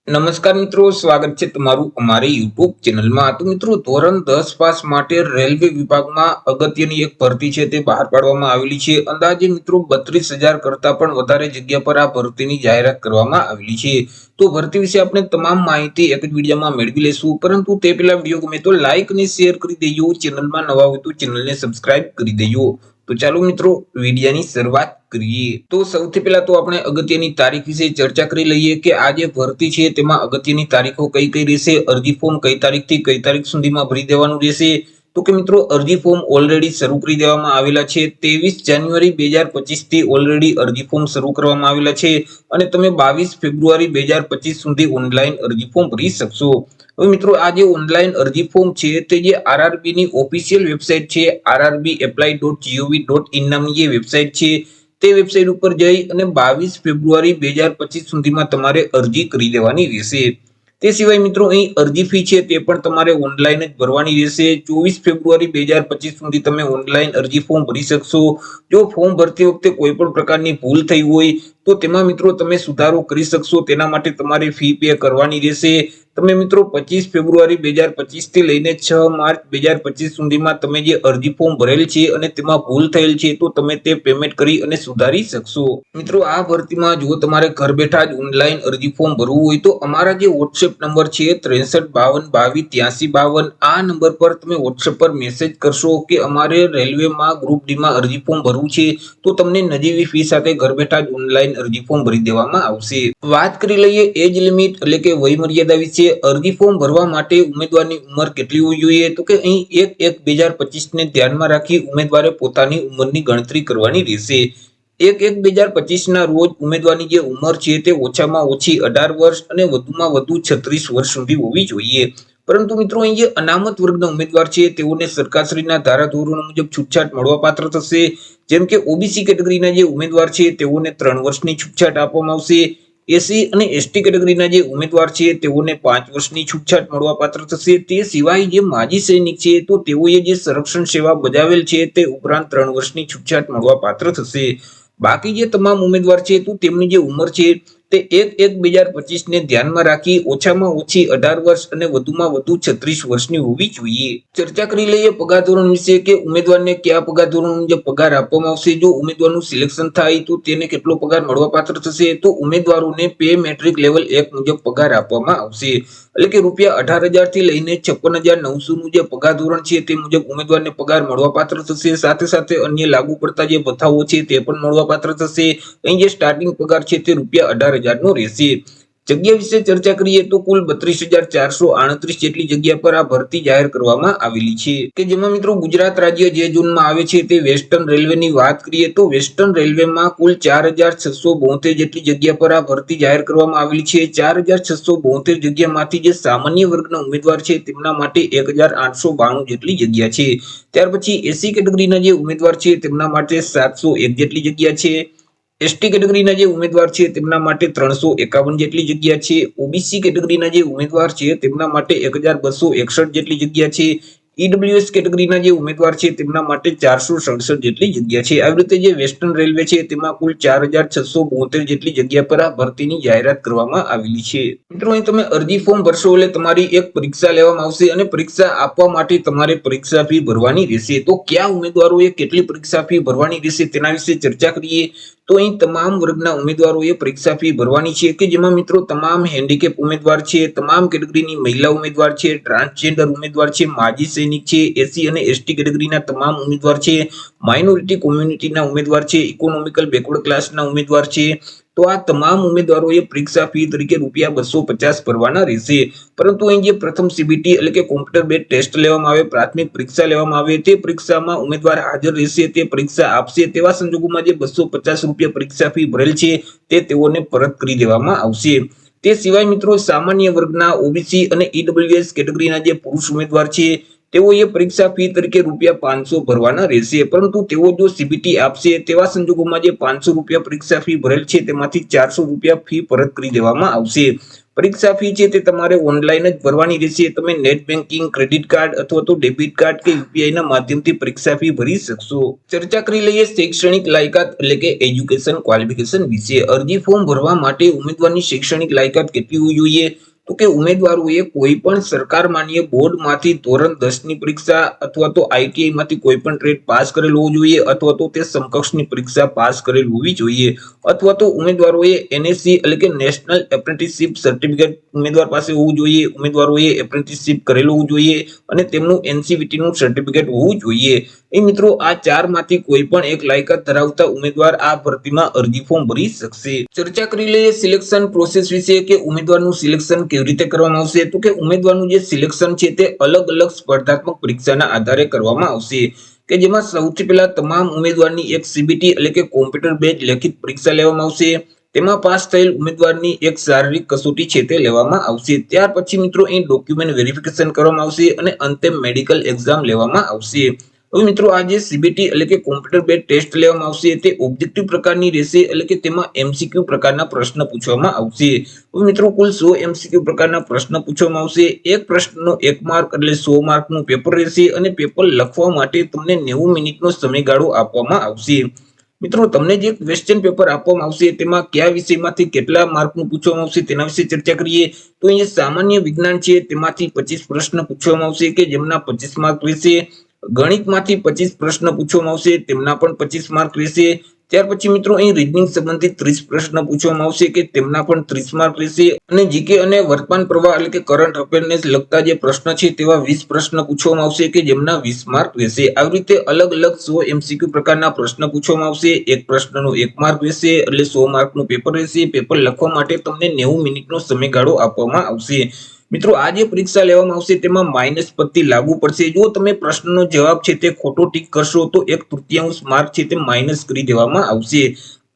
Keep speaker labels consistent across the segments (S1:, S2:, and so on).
S1: નમસ્કાર મિત્રો, સ્વાગત છે તમારું અમારી યુટ્યુબ ચેનલમાં। તો મિત્રો, ધોરણ 10 પાસ માટે રેલવે વિભાગમાં અગત્યની એક ભરતી છે તે બહાર પાડવામાં આવેલી છે। અંદાજે મિત્રો 32,000 કરતા પણ વધારે જગ્યા પર આ ભરતીની જાહેરાત કરવામાં આવેલી છે। તો ભરતી વિશે આપણે તમામ માહિતી એક જ વિડીયોમાં મેળવી લેશું, પરંતુ તે પહેલા વિડીયો ગમે તો લાઈક અને શેર કરી દેજો। ચેનલમાં નવા હોય તો ચેનલને સબસ્ક્રાઇબ કરી દેજો। તો ચાલો મિત્રો, વિડીયોની શરૂઆત કરીએ। તો સૌથી પહેલા તો આપણે અગત્યની તારીખ વિશે ચર્ચા કરી લઈએ કે આ જે ભરતી છે તેમાં અગત્યની તારીખો કઈ કઈ રહેશે, અરજી ફોર્મ કઈ તારીખથી કઈ તારીખ સુધીમાં ભરી દેવાનું રહેશે। તો કે મિત્રો, અરજી ફોર્મ ઓલરેડી શરૂ કરી દેવામાં આવેલા છે। 23 જાન્યુઆરી 2025 થી ઓલરેડી અરજી ફોર્મ શરૂ કરવામાં આવેલા છે અને તમે 22 ફેબ્રુઆરી 2025 સુધી ઓનલાઈન અરજી ફોર્મ ભરી શકશો। હવે મિત્રો, આ જે ઓનલાઈન અરજી ફોર્મ છે તે જે આરઆરબી ની ઓફિશિયલ વેબસાઇટ છે rrbapply.gov.in નામની જે વેબસાઇટ છે તે વેબસાઇટ ઉપર જઈ અને 22 ફેબ્રુઆરી 2025 સુધીમાં તમારે અરજી કરી દેવાની રહેશે। તે સિવાય મિત્રો, અહીં અરજી ફી છે તે પણ તમારે ઓનલાઈન જ ભરવાની રહેશે। 24 ફેબ્રુઆરી 2025 સુધી તમે ઓનલાઈન અરજી ફોર્મ ભરી શકશો। જો ફોર્મ ભરતી વખતે કોઈ પણ પ્રકારની ભૂલ થઈ હોય તો તેમાં મિત્રો તમે સુધારો કરી શકશો। તેના માટે તમારે ફી પે કરવાની રહેશે। તમે મિત્રો 25 ફેબ્રુઆરી 2025 થી લઈને 6 માર્ચ 2025 સુધીમાં તમે જે અરજી ફોર્મ ભરેલ છે અને તેમાં ભૂલ થયેલ છે તો તમે તે પેમેન્ટ કરી અને સુધારી શકશો। મિત્રો, આ ભરતીમાં જો તમારે ઘર બેઠા જ ઓનલાઈન અરજી ફોર્મ ભરવું હોય તો અમારા જે WhatsApp નંબર છે 6352222252, આ નંબર પર તમે WhatsApp પર મેસેજ કરશો કે અમારે રેલવેમાં ગ્રુપ ડી માં અરજી ફોર્મ ભરવું છે તો તમને નજીવી ફી સાથે ઘર બેઠા જ ઓનલાઈન અરજી ફોર્મ ભરી દેવામાં આવશે। વાત કરી લઈએ એજ લિમિટ એટલે કે વય મર્યાદા વિશે। અરજી ફોર્મ ભરવા માટે ઉમેદવારની ઉંમર કેટલી હોવી જોઈએ? તો કે અહીં 1/1/2025 ને ધ્યાનમાં રાખી ઉમેદવારે પોતાની ઉંમરની ગણતરી કરવાની રહેશે। 1/1/2025 ના રોજ ઉમેદવારની જે ઉંમર છે તે ઓછામાં ઓછી 18 વર્ષ અને વધુમાં વધુ 36 વર્ષ સુધી હોવી જોઈએ। પરંતુ મિત્રો, અહીં જે અનામત વર્ગના ઉમેદવાર છે તેઓને સરકારશ્રીના ધારાધોરણો મુજબ છૂટછાટ મળવાપાત્ર થશે। જેમ કે ઓબીસી કેટેગરીના જે ઉમેદવાર છે તેઓને 3 વર્ષની છૂટછાટ આપવામાં આવશે। એસી અને એસટી કેટેગરીના જે ઉમેદવાર છે તેઓને 5 વર્ષની છૂટછાટ મળવાપાત્ર થશે। તે સિવાય જે માજી સૈનિક છે તો તેઓએ જે સંરક્ષણ સેવા બજાવેલ છે તે ઉપરાંત 3 વર્ષની છૂટછાટ મળવાપાત્ર થશે। બાકી જે તમામ ઉમેદવાર છે તો તેમની જે ઉંમર છે તે 1/1/2025 ને ધ્યાનમાં રાખી ઓછામાં ઓછી 18 વર્ષ અને વધુમાં વધુ 36 વર્ષની હોવી જોઈએ। ચર્ચા કરી લઈએ પગાર ધોરણ વિશે કે ઉમેદવારને કયા પગાર ધોરણ મુજબ પગાર આપવામાં આવશે। જો ઉમેદવારનું સિલેક્શન થાય તો તેને કેટલો પગાર મળવાપાત્ર થશે? તો ઉમેદવારોને પે મેટ્રિક લેવલ 1 મુજબ પગાર આપવામાં આવશે। એટલે કે રૂપિયા 18,000 થી લઈને 56,900 નું જે પગાર ધોરણ છે તે મુજબ ઉમેદવારને પગાર મળવાપાત્ર થશે। સાથે સાથે અન્ય લાગુ પડતા જે ભથ્થાઓ છે તે પણ મળવાપાત્ર થશે। અહીં જે સ્ટાર્ટિંગ પગાર છે તે રૂપિયા 18,000 નો રહેશે। જગ્યા વિશે ચર્ચા કરીએ તો કુલ 32,438 જેટલી જગ્યા પર આ ભરતી જાહેર કરવામાં આવેલી છે કે જેમાં મિત્રો ગુજરાત રાજ્ય જે ઝોનમાં આવે છે તે વેસ્ટર્ન રેલવેની વાત કરીએ તો વેસ્ટર્ન રેલવેમાં કુલ 4,672 જેટલી જગ્યા પર આ ભરતી જાહેર કરવામાં આવેલી છે। 4,672 જગ્યામાંથી જે સામાન્ય વર્ગના ઉમેદવાર છે તેમના માટે 1,892 જેટલી જગ્યા છે। ત્યાર પછી એસી કેટેગરીના જે ઉમેદવાર છે તેમના માટે 701 જેટલી જગ્યા છે। એસટી કેટેગરીના જે ઉમેદવાર છે તેમના માટે 351 જેટલી જગ્યા છે। ઓબીસી કેટેગરીના જે ઉમેદવાર છે તેમના માટે 1,261 જેટલી જગ્યા છે। ઈડબ્લ્યુએસ કેટેગરીના જે ઉમેદવાર છે તેમના માટે 467 જેટલી જગ્યા છે। આવી રીતે જે વેસ્ટર્ન રેલવે છે તેમાં કુલ 4,672 જેટલી જગ્યા પર આ ભરતીની જાહેરાત કરવામાં આવેલી છે। મિત્રો, અહીં તમે અરજી ફોર્મ ભરશો એટલે તમારી એક પરીક્ષા લેવામાં આવશે અને પરીક્ષા આપવા માટે તમારે પરીક્ષા ફી ભરવાની રહેશે। તો કયા ઉમેદવારોએ કેટલી પરીક્ષા ફી ભરવાની રહેશે તેના વિશે ચર્ચા કરીએ તો અહીં તમામ વર્ગના ઉમેદવારોએ પરીક્ષા ફી ભરવાની છે કે જેમાં મિત્રો તમામ હેન્ડીકેપ ઉમેદવાર છે, તમામ કેટેગરીની મહિલા ઉમેદવાર છે, ટ્રાન્સજેન્ડર ઉમેદવાર છે, માજી સૈનિક છે, એસી અને એસટી કેટેગરીના તમામ ઉમેદવાર છે, માઇનોરિટી કોમ્યુનિટીના ઉમેદવાર છે, ઇકોનોમિકલ બેકવર્ડ ક્લાસના ઉમેદવાર છે। તો આ તમામ ઉમેદવારોએ પરીક્ષા ફી તરીકે રૂપિયા 250 ભરવાના રહેશે। પરંતુ અહીં જે પ્રથમ સીબીટી એટલે કે કોમ્પ્યુટર બેઝ ટેસ્ટ લેવામાં આવે, પ્રાથમિક પરીક્ષા લેવામાં આવે, તે પરીક્ષામાં ઉમેદવાર હાજર રહેશે, તે પરીક્ષા આપશે તેવા સંજોગોમાં જે 250 રૂપિયા પરીક્ષા ફી ભરેલ છે તે તેઓને પરત કરી દેવામાં આવશે। તે સિવાય મિત્રો સામાન્ય વર્ગના ઓબીસી અને ઈડબ્લ્યુએસ કેટેગરીના જે પુરુષ ઉમેદવાર છે તેઓએ પરીક્ષા ફી તરીકે રૂપિયા 500 ભરવાના રહેશે। પરંતુ તેઓ જો સીબીટી આપશે તેવા સંજોગોમાં જે 500 રૂપિયા પરીક્ષા ફી ભરેલ છે તેમાંથી 400 રૂપિયા ફી પરત કરી દેવામાં આવશે। પરીક્ષા ફી છે તે તમારે ઓનલાઈન જ ભરવાની રહેશે. તમે નેટ બેન્કિંગ, ક્રેડિટ કાર્ડ અથવા તો ડેબિટ કાર્ડ કે યુપીઆઈ ના માધ્યમથી પરીક્ષા ફી ભરી શકશો. ચર્ચા કરી લઈએ શૈક્ષણિક લાયકાત એટલે કે એજ્યુકેશન ક્વોલિફિકેશન વિશે. અરજી ફોર્મ ભરવા માટે ઉમેદવારની શૈક્ષણિક લાયકાત કેટલી હોવી જોઈએ? તો કે ઉમેદવારોએ કોઈ પણ સરકાર માન્ય બોર્ડમાંથી ધોરણ 10 ની પરીક્ષા અથવા તો આઈટીઆઈ માંથી કોઈ પણ ટ્રેડ પાસ કરેલ હોવું જોઈએ અથવા તો તે સમકક્ષની પરીક્ષા પાસ કરેલ હોવી જોઈએ અથવા તો ઉમેદવારોએ એનએસસી એટલે કે નેશનલ એપ્રેન્ટિસશિપ સર્ટિફિકેટ ઉમેદવાર પાસે હોવું જોઈએ. ઉમેદવારોએ એપ્રેન્ટિસશિપ કરેલું હોવું જોઈએ અને તેમનું એનસીવીટી નું સર્ટિફિકેટ હોવું જોઈએ. એ મિત્રો આ ચારમાંથી કોઈ પણ એક લાયકાત ધરાવતા ઉમેદવાર આ ભરતીમાં અરજી ફોર્મ ભરી શકશે. ચર્ચા કરી લઈએ સિલેક્શન પ્રોસેસ વિશે કે ઉમેદવારનું સિલેક્શન કેવી રીતે કરવામાં આવશે. તો કે ઉમેદવારનું જે સિલેક્શન છે તે અલગ અલગ સ્પર્ધાત્મક પરીક્ષાના આધારે કરવામાં આવશે કે જેમાં સૌથી પહેલા તમામ ઉમેદવારની એક સીબીટી એટલે કે કોમ્પ્યુટર બેઝ લેખિત પરીક્ષા લેવામાં આવશે. તેમાં પાસ થયેલ ઉમેદવારની એક શારીરિક કસોટી છે તે લેવામાં આવશે. ત્યાર પછી મિત્રો અહીં ડોક્યુમેન્ટ વેરિફિકેશન કરવામાં આવશે અને અંતે મેડિકલ એક્ઝામ લેવામાં આવશે. હવે મિત્રો આ જે સીબીટી એટલે કે કોમ્પ્યુટર બેઝ ટેસ્ટ લેવામાં આવશે તે ઓબ્જેક્ટિવ પ્રકારની રહેશે એટલે કે તેમાં એમસીક્યુ પ્રકારના પ્રશ્ન પૂછવામાં આવશે. હવે મિત્રો કુલ 100 એમસીક્યુ પ્રકારના પ્રશ્ન પૂછવામાં આવશે. એક પ્રશ્નનો 1 માર્ક એટલે 100 માર્કનું પેપર રહેશે અને પેપર લખવા માટે તમને 90 મિનિટનો સમયગાળો આપવામાં આવશે. મિત્રો તમને જે ક્વેશ્ચન પેપર આપવામાં આવશે તેમાં કયા વિષયમાંથી કેટલા માર્કનું પૂછવામાં આવશે તેના વિશે ચર્ચા કરીએ. તો અહીંયા સામાન્ય વિજ્ઞાન છે તેમાંથી 25 પ્રશ્ન પૂછવામાં આવશે કે જેમના 25 માર્ક રહેશે. ગણિતમાંથી 25 પ્રશ્ન પૂછવામાં આવશે તેમના પણ 25 માર્ક રહેશે. ત્યાર પછી મિત્રો અહીં રીઝનિંગ સંબંધિત 30 પ્રશ્ન પૂછવામાં આવશે કે તેમના પણ 30 માર્ક રહેશે અને જીકે અને વર્તમાન પ્રવાહ એટલે કે કરંટ અફેરને લગતા જે પ્રશ્ન છે તેવા 20 પ્રશ્ન પૂછવામાં આવશે કે જેમના 20 માર્ક રહેશે. આવી રીતે અલગ અલગ 100 એમસીક્યુ પ્રકારના પ્રશ્ન પૂછવામાં આવશે. એક પ્રશ્નનો 1 માર્ક રહેશે એટલે 100 માર્કનું પેપર રહેશે. પેપર લખવા માટે તમને 90 મિનિટનો સમયગાળો આપવામાં આવશે. મિત્રો આ જે પરીક્ષા લેવામાં આવશે તેમાં માઇનસ પદ્ધતિ લાગુ પડશે. જો તમે પ્રશ્નનો જવાબ છે તે ખોટો ટીક કરશો તો 1/3 માર્ક છે તે માઇનસ કરી દેવામાં આવશે.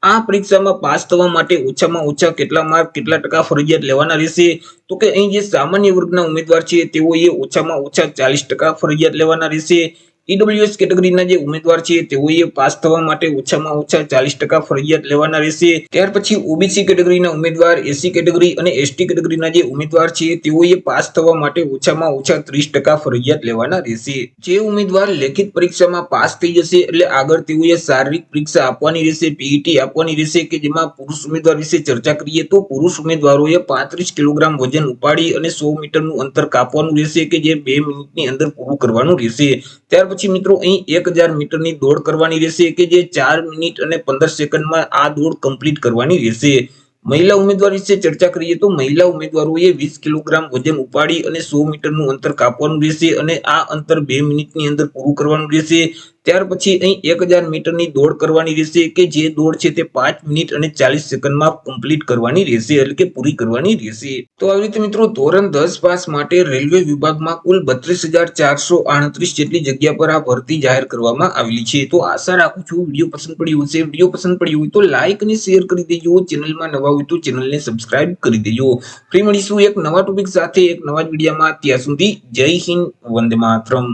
S1: આ પરીક્ષામાં પાસ થવા માટે ઓછામાં ઓછા કેટલા માર્ક કેટલા ટકા ફરજિયાત લેવાના રહેશે? તો કે અહીં જે સામાન્ય વર્ગના ઉમેદવાર છે તેઓએ ઓછામાં ઓછા 40% ફરજિયાત લેવાના રહેશે. ઈડબ્લ્યુએસ કેટેગરીના જે ઉમેદવાર છે તેઓએ પાસ થવા માટે ઓછામાં ઓછા 40% ફરજિયાત લેવાના રહેશે. ત્યાર પછી ઓબીસી કેટેગરીના ઉમેદવાર, એસસી કેટેગરી અને એસટી કેટેગરીના જે ઉમેદવાર છે તેઓએ પાસ થવા માટે ઓછામાં ઓછા 30% ફરજિયાત લેવાના રહેશે. જે ઉમેદવાર લેખિત પરીક્ષામાં પાસ થઈ જશે એટલે આગળ તેઓએ શારીરિક પરીક્ષા આપવાની રહેશે, પીઈટી આપવાની રહેશે કે જેમાં પુરુષ ઉમેદવાર વિશે ચર્ચા કરીએ તો પુરુષ ઉમેદવારોએ 35 કિલોગ્રામ વજન ઉપાડી અને 100 મીટરનું અંતર કાપવાનું રહેશે કે જે 2 મિનિટની અંદર પૂરું કરવાનું રહેશે. ત્યાર પછી મિત્રો અહીં 1000 મીટરની દોડ કરવાની રહેશે કે જે 4 મિનિટ અને 15 સેકન્ડમાં આ દોડ કમ્પ્લીટ કરવાની રહેશે. મહિલા ઉમેદવાર વિશે ચર્ચા કરીએ તો મહિલા ઉમેદવારોએ 20 કિલોગ્રામ વજન ઉપાડી અને 100 મીટરનું અંતર કાપવાનું રહેશે અને આ અંતર 2 મિનિટની અંદર પૂરું કરવાનું રહેશે. ત્યાર પછી અહીં 1000 મીટરની દોડ કરવાની રહેશે કે જે દોડ છે તે 5 મિનિટ અને 40 સેકન્ડમાં કમ્પ્લીટ કરવાની રહેશે એટલે કે પૂરી કરવાની રહેશે. તો આવી રીતે મિત્રો ધોરણ 10 પાસ માટે રેલવે વિભાગમાં કુલ 32,438 જેટલી જગ્યા પર આ ભરતી જાહેર કરવામાં આવેલી છે. તો આશા રાખું છું વિડીયો પસંદ પડ્યો હશે. વિડીયો પસંદ પડ્યો હોય તો લાઈક અને શેર કરી દેજો. ચેનલમાં નવા હોય તો ચેનલને સબસ્ક્રાઇબ કરી દેજો. ફરી મળીશું એક નવા ટોપિક સાથે એક નવા જ વિડીયોમાં. ત્યાં સુધી જય હિન્દ, વંદે માતરમ.